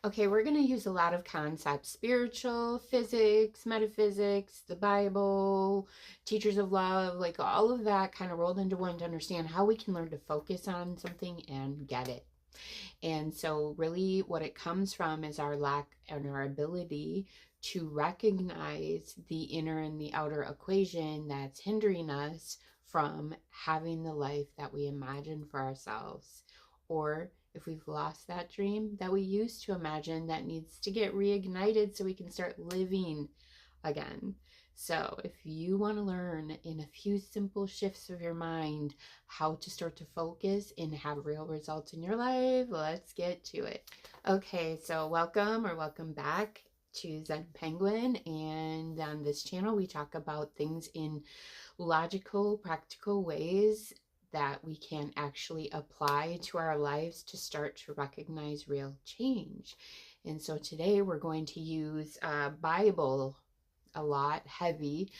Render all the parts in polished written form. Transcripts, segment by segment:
Okay, we're going to use a lot of concepts: spiritual, physics, metaphysics, the Bible, teachers of love, like all of that kind of rolled into one to understand how we can learn to focus on something and get it. And so, really, what it comes from is our lack and our ability to recognize the inner and the outer equation that's hindering us from having the life that we imagine for ourselves. Or if we've lost that dream that we used to imagine, that needs to get reignited so we can start living again. So, if you want to learn in a few simple shifts of your mind how to start to focus and have real results in your life, let's get to it. Okay, so welcome back to Zen Penguin. And on this channel, we talk about things in logical, practical ways that we can actually apply to our lives to start to recognize real change. And so today we're going to use Bible a lot heavy,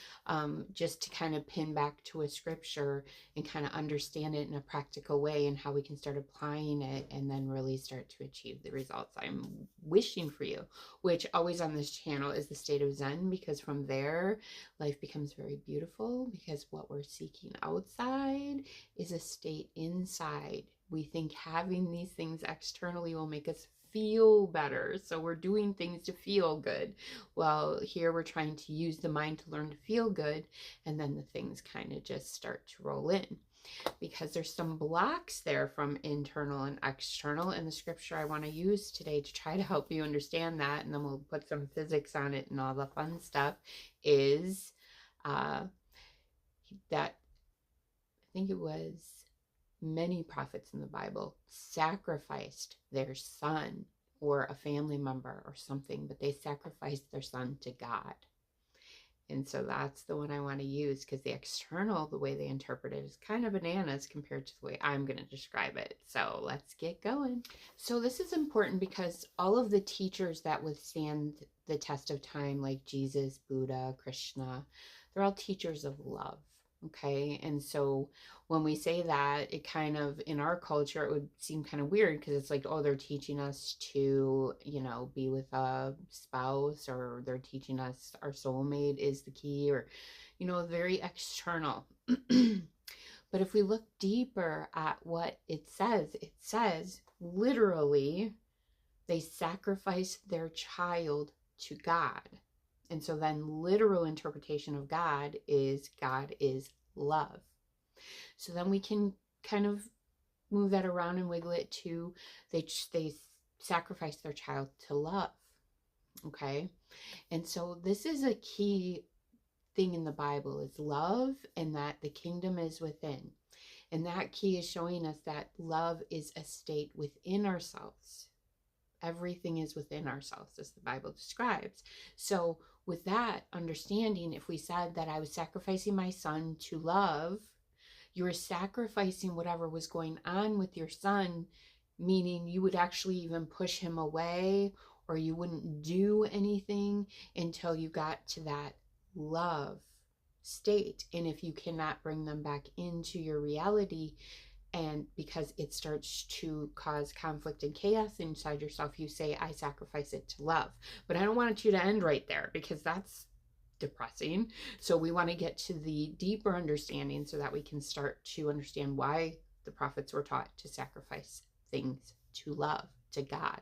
just to kind of pin back to a scripture and kind of understand it in a practical way and how we can start applying it and then really start to achieve the results I'm wishing for you, which always on this channel is the state of Zen, because from there life becomes very beautiful, because what we're seeking outside is a state inside. We think having these things externally will make us feel better, so we're doing things to feel good. Well, here we're trying to use the mind to learn to feel good, and then the things kind of just start to roll in, because there's some blocks there from internal and external. And the scripture I want to use today to try to help you understand that, and then we'll put some physics on it and all the fun stuff, is that I think it was many prophets in the Bible sacrificed their son or a family member or something, but they sacrificed their son to God. And so that's the one I want to use, because the external, the way they interpret it, is kind of bananas compared to the way I'm going to describe it. So let's get going. So this is important because all of the teachers that withstand the test of time, like Jesus, Buddha, Krishna, they're all teachers of love. Okay. And so when we say that, it kind of, in our culture, it would seem kind of weird, because it's like, oh, they're teaching us to, be with a spouse, or they're teaching us our soulmate is the key, or, very external. But if we look deeper at what it says literally, they sacrificed their child to God. And so then literal interpretation of God is love. So then we can kind of move that around and wiggle it to they sacrifice their child to love. Okay. And so this is a key thing in the Bible, is love, and that the kingdom is within. And that key is showing us that love is a state within ourselves. Everything is within ourselves, as the Bible describes. So with that understanding, if we said that I was sacrificing my son to love, you were sacrificing whatever was going on with your son, meaning you would actually even push him away, or you wouldn't do anything until you got to that love state. And if you cannot bring them back into your reality, and because it starts to cause conflict and chaos inside yourself, you say, I sacrifice it to love. But I don't want you to end right there, because that's depressing. So we want to get to the deeper understanding so that we can start to understand why the prophets were taught to sacrifice things to love, to God.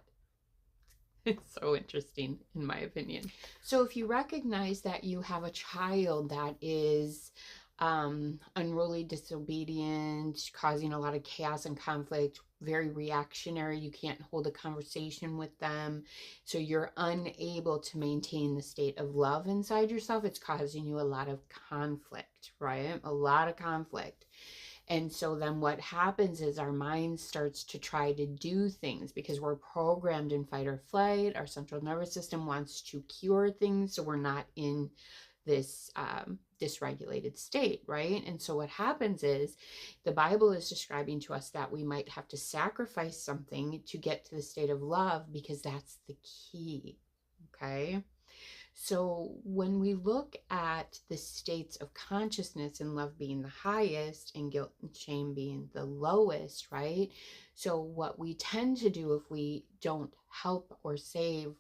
It's so interesting, in my opinion. So if you recognize that you have a child that is unruly, disobedient, causing a lot of chaos and conflict, very reactionary, you can't hold a conversation with them, so you're unable to maintain the state of love inside yourself, it's causing you a lot of conflict, right? A lot of conflict. And so then what happens is our mind starts to try to do things, because we're programmed in fight or flight. Our central nervous system wants to cure things, so we're not in this dysregulated state, right? And so what happens is the Bible is describing to us that we might have to sacrifice something to get to the state of love, because that's the key. Okay. So when we look at the states of consciousness and love being the highest and guilt and shame being the lowest, right? So what we tend to do if we don't help or save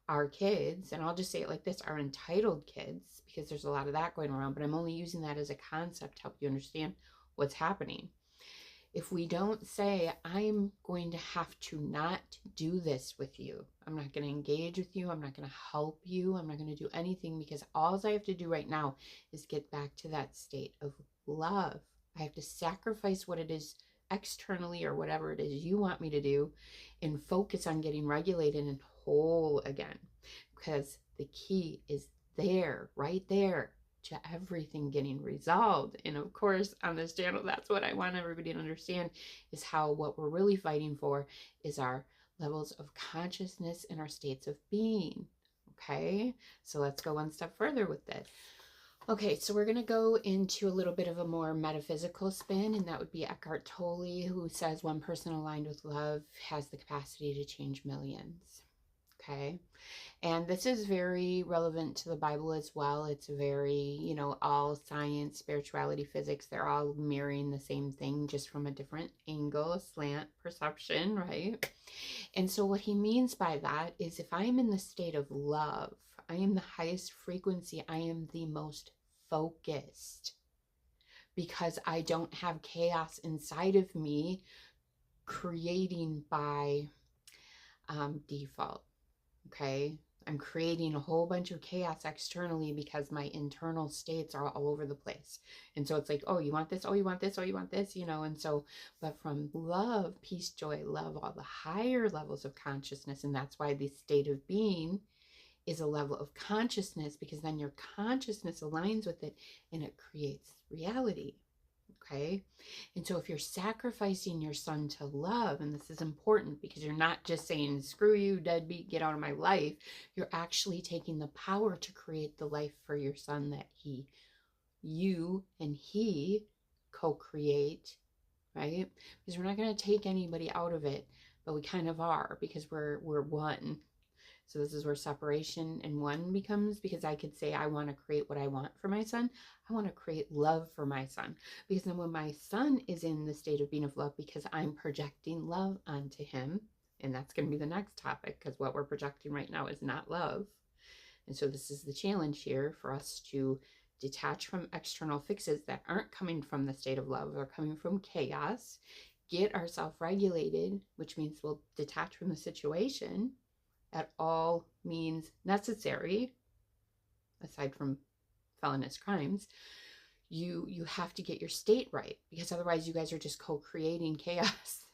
our kids, and I'll just say it like this, our entitled kids, because there's a lot of that going around, but I'm only using that as a concept to help you understand what's happening. If we don't say, I'm going to have to not do this with you, I'm not going to engage with you, I'm not going to help you, I'm not going to do anything, because all I have to do right now is get back to that state of love. I have to sacrifice what it is externally or whatever it is you want me to do and focus on getting regulated and whole again, because the key is there, right there, to everything getting resolved. And of course, on this channel, that's what I want everybody to understand, is how what we're really fighting for is our levels of consciousness and our states of being. Okay, so let's go one step further with this. Okay, so we're going to go into a little bit of a more metaphysical spin, and that would be Eckhart Tolle, who says one person aligned with love has the capacity to change millions. Okay, and this is very relevant to the Bible as well. It's very, all science, spirituality, physics, they're all mirroring the same thing, just from a different angle, a slant perception, right? And so what he means by that is, if I am in the state of love, I am the highest frequency, I am the most focused, because I don't have chaos inside of me creating by default. Okay, I'm creating a whole bunch of chaos externally because my internal states are all over the place. And so it's like, oh, you want this? Oh, you want this? Oh, you want this? And so, but from love, peace, joy, love, all the higher levels of consciousness. And that's why the state of being is a level of consciousness, because then your consciousness aligns with it and it creates reality. Okay, and so if you're sacrificing your son to love, and this is important because you're not just saying, screw you, deadbeat, get out of my life, you're actually taking the power to create the life for your son that you and he co-create, right? Because we're not going to take anybody out of it, but we kind of are, because we're one. So this is where separation and one becomes, because I could say, I want to create what I want for my son. I want to create love for my son. Because then when my son is in the state of being of love, because I'm projecting love onto him, and that's going to be the next topic, because what we're projecting right now is not love. And so this is the challenge here for us to detach from external fixes that aren't coming from the state of love, they're coming from chaos, get ourselves regulated, which means we'll detach from the situation at all means necessary, aside from felonious crimes. You have to get your state right, because otherwise you guys are just co-creating chaos.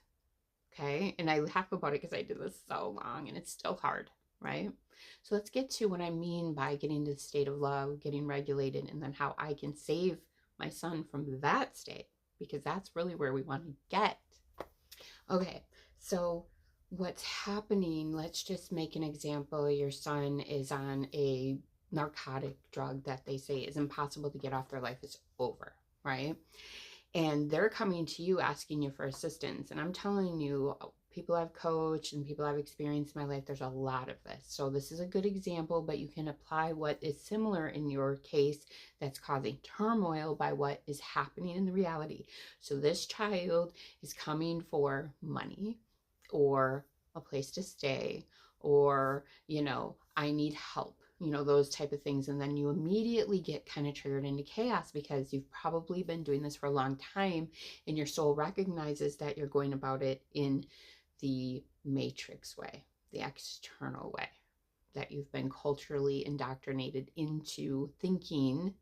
Okay, and I laugh about it because I did this so long and it's still hard, right? So let's get to what I mean by getting to the state of love, getting regulated, and then how I can save my son from that state, because that's really where we want to get. Okay, so what's happening, let's just make an example. Your son is on a narcotic drug that they say is impossible to get off, their life is over, right? And they're coming to you asking you for assistance. And I'm telling you, people I've coached and people I've experienced in my life, there's a lot of this. So this is a good example, but you can apply what is similar in your case that's causing turmoil by what is happening in the reality. So this child is coming for money, or a place to stay, or, I need help, those type of things. And then you immediately get kind of triggered into chaos, because you've probably been doing this for a long time and your soul recognizes that you're going about it in the matrix way, the external way, that you've been culturally indoctrinated into thinking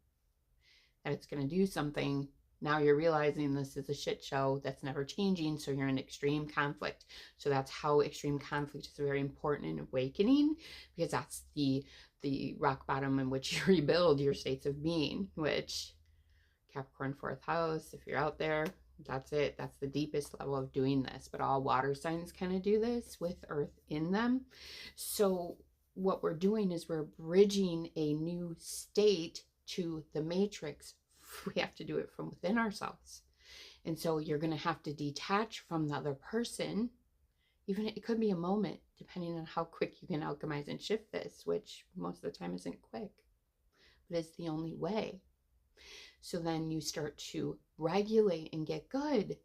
that it's going to do something. Now you're realizing this is a shit show that's never changing, so you're in extreme conflict. So that's how extreme conflict is very important in awakening, because that's the rock bottom in which you rebuild your states of being, which Capricorn 4th house, if you're out there, that's it. That's the deepest level of doing this. But all water signs kind of do this with earth in them. So what we're doing is we're bridging a new state to the matrix. We have to do it from within ourselves. And so you're going to have to detach from the other person. Even it could be a moment, depending on how quick you can alchemize and shift this, which most of the time isn't quick, but it's the only way. So then you start to regulate and get good.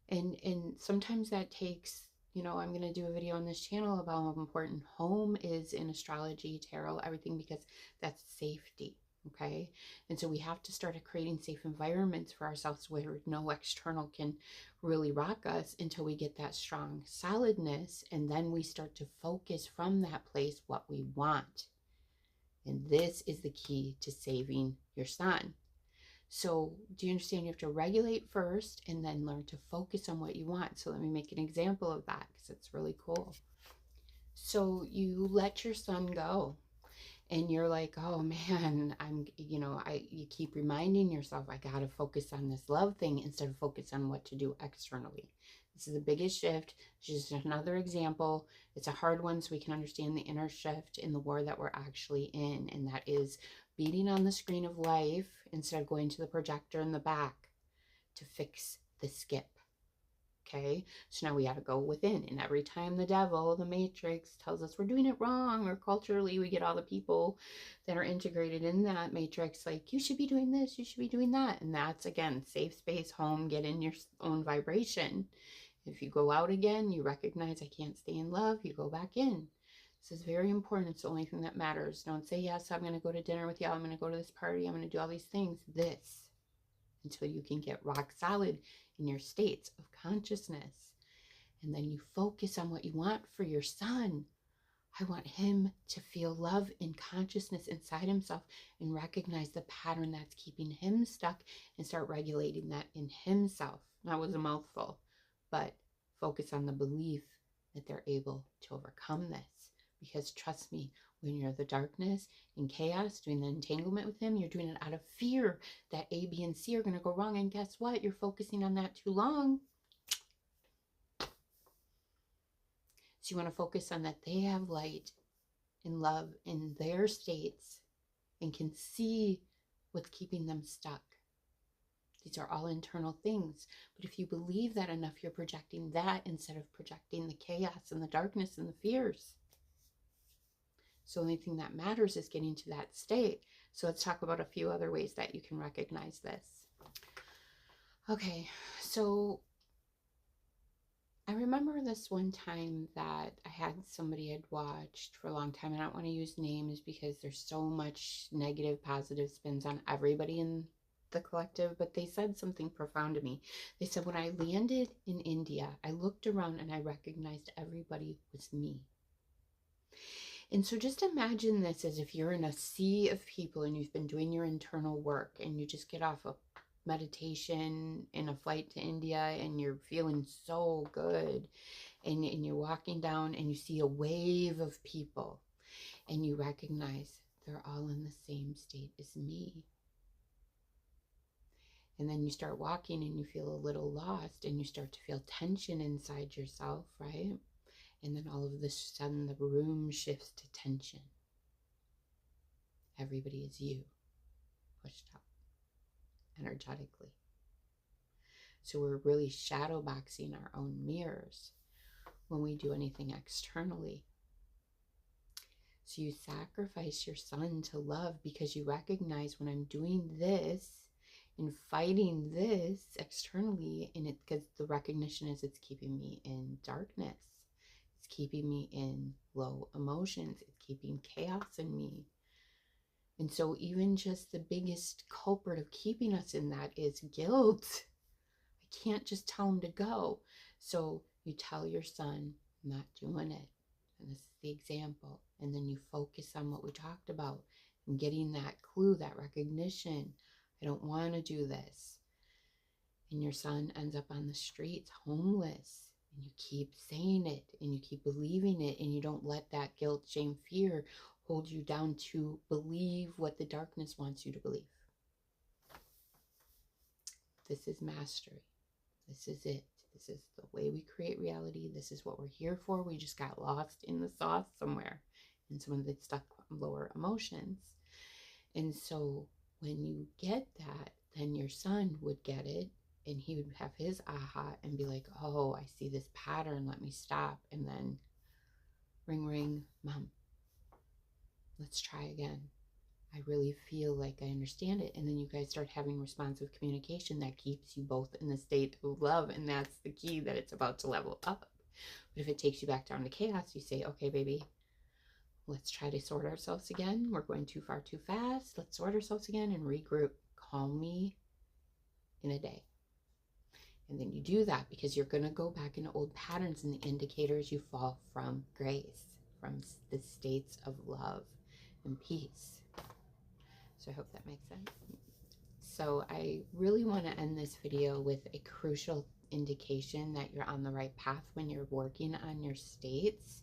And sometimes that takes, I'm going to do a video on this channel about how important home is in astrology, tarot, everything, because that's safety. Okay. And so we have to start creating safe environments for ourselves where no external can really rock us until we get that strong solidness. And then we start to focus from that place what we want. And this is the key to saving your sun. So do you understand? You have to regulate first and then learn to focus on what you want. So let me make an example of that because it's really cool. So you let your sun go and you're like, oh man, you keep reminding yourself, I got to focus on this love thing instead of focus on what to do externally. This is the biggest shift. Just another example. It's a hard one so we can understand the inner shift in the war that we're actually in. And that is beating on the screen of life instead of going to the projector in the back to fix the skip. Okay, so now we got to go within. And every time the devil, the matrix, tells us we're doing it wrong, or culturally we get all the people that are integrated in that matrix like, you should be doing this, you should be doing that. And that's, again, safe space, home, get in your own vibration. If you go out again, you recognize I can't stay in love, you go back in. This is very important. It's the only thing that matters. Don't say, yes, I'm going to go to dinner with y'all, I'm going to go to this party, I'm going to do all these things. This, until you can get rock solid in your states of consciousness. And then you focus on what you want for your son. I want him to feel love and consciousness inside himself and recognize the pattern that's keeping him stuck and start regulating that in himself. That was a mouthful, but focus on the belief that they're able to overcome this. Because trust me, when you're the darkness and chaos doing the entanglement with him, you're doing it out of fear that A, B, and C are going to go wrong. And guess what? You're focusing on that too long. So you want to focus on that they have light and love in their states and can see what's keeping them stuck. These are all internal things. But if you believe that enough, you're projecting that instead of projecting the chaos and the darkness and the fears. So the only thing that matters is getting to that state. So let's talk about a few other ways that you can recognize this. Okay, so I remember this one time that I had somebody I'd watched for a long time. I don't want to use names because there's so much negative, positive spins on everybody in the collective, but they said something profound to me. They said, when I landed in India, I looked around and I recognized everybody was me. And so just imagine this as if you're in a sea of people and you've been doing your internal work and you just get off a meditation in a flight to India and you're feeling so good and you're walking down and you see a wave of people and you recognize they're all in the same state as me. And then you start walking and you feel a little lost and you start to feel tension inside yourself, right? And then all of a sudden the room shifts to tension. Everybody is you, pushed up energetically. So we're really shadow boxing our own mirrors when we do anything externally. So you sacrifice your sun to love because you recognize when I'm doing this and fighting this externally, and it, because the recognition is it's keeping me in darkness. It's keeping me in low emotions. It's keeping chaos in me. And so even just the biggest culprit of keeping us in that is guilt. I can't just tell him to go. So you tell your son, I'm not doing it. And this is the example. And then you focus on what we talked about and getting that clue, that recognition. I don't want to do this. And your son ends up on the streets, homeless. And you keep saying it and you keep believing it, and you don't let that guilt, shame, fear hold you down to believe what the darkness wants you to believe. This is mastery. This is it. This is the way we create reality. This is what we're here for. We just got lost in the sauce somewhere in some of the stuck lower emotions. And so when you get that, then your son would get it. And he would have his aha and be like, oh, I see this pattern. Let me stop. And then Ring, ring, Mom. Let's try again. I really feel like I understand it. And then you guys start having responsive communication that keeps you both in the state of love. And that's the key, that it's about to level up. But if it takes you back down to chaos, you say, okay, baby, let's try to sort ourselves again. We're going too far too fast. Let's sort ourselves again and regroup. Call me in a day. And then you do that because you're going to go back into old patterns, and the indicators you fall from grace, from the states of love and peace. So I hope that makes sense. So I really want to end this video with a crucial indication that you're on the right path when you're working on your states,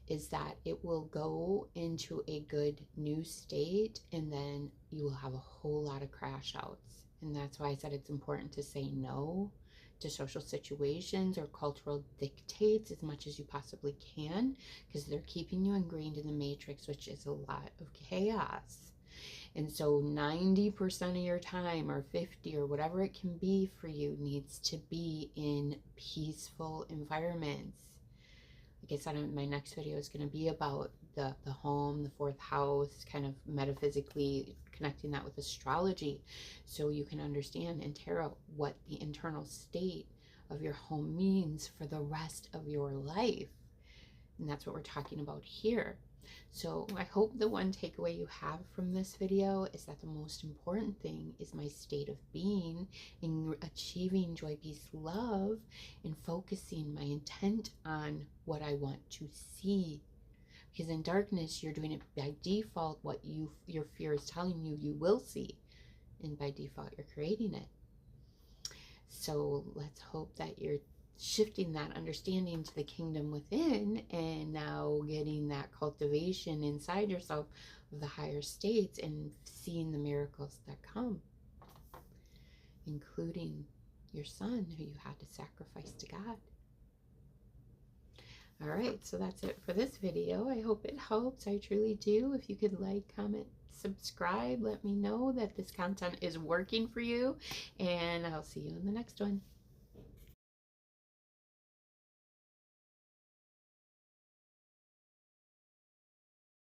is that it will go into a good new state, and then you will have a whole lot of crash outs. And that's why I said it's important to say no to social situations or cultural dictates as much as you possibly can, because they're keeping you ingrained in the matrix, which is a lot of chaos. And so 90% of your time, or 50, or whatever it can be for you, needs to be in peaceful environments. Like I said, my next video is going to be about the home, the fourth house, kind of metaphysically connecting that with astrology, so you can understand in tarot what the internal state of your home means for the rest of your life. And that's what we're talking about here. So I hope the one takeaway you have from this video is that the most important thing is my state of being in achieving joy, peace, love, and focusing my intent on what I want to see. Because in darkness, you're doing it by default, what your fear is telling you you will see. And by default, you're creating it. So let's hope that you're shifting that understanding to the kingdom within, and now getting that cultivation inside yourself of the higher states and seeing the miracles that come, including your son who you had to sacrifice to God. All right, so that's it for this video. I hope it helps. I truly do. If you could like, comment, subscribe, let me know that this content is working for you, and I'll see you in the next one.